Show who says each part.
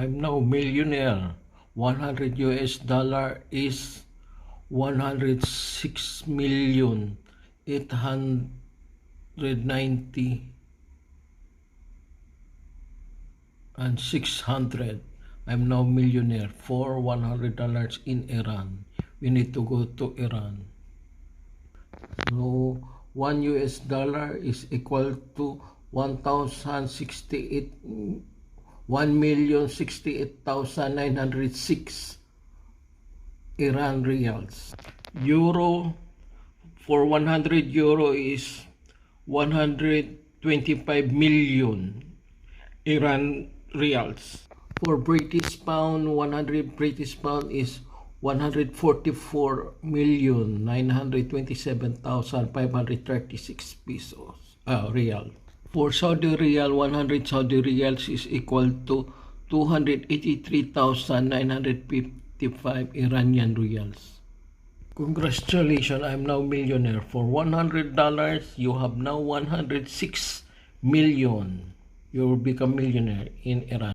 Speaker 1: I'm now millionaire. 100 US dollar is 106 million 890 and 600. I'm now millionaire for $100 in Iran. We need to go to Iran. So 1 US dollar is equal to 1,068,906 Iran reals. Euro, for 100 euro is 125 million Iran reals. For British pound, 100 British pound is 144,927,536 pesos. Real. For Saudi Riyal, 100 Saudi Riyals is equal to 283,955 Iranian Riyals. Congratulations, I'm now millionaire. For $100, you have now 106 million. You will become millionaire in Iran.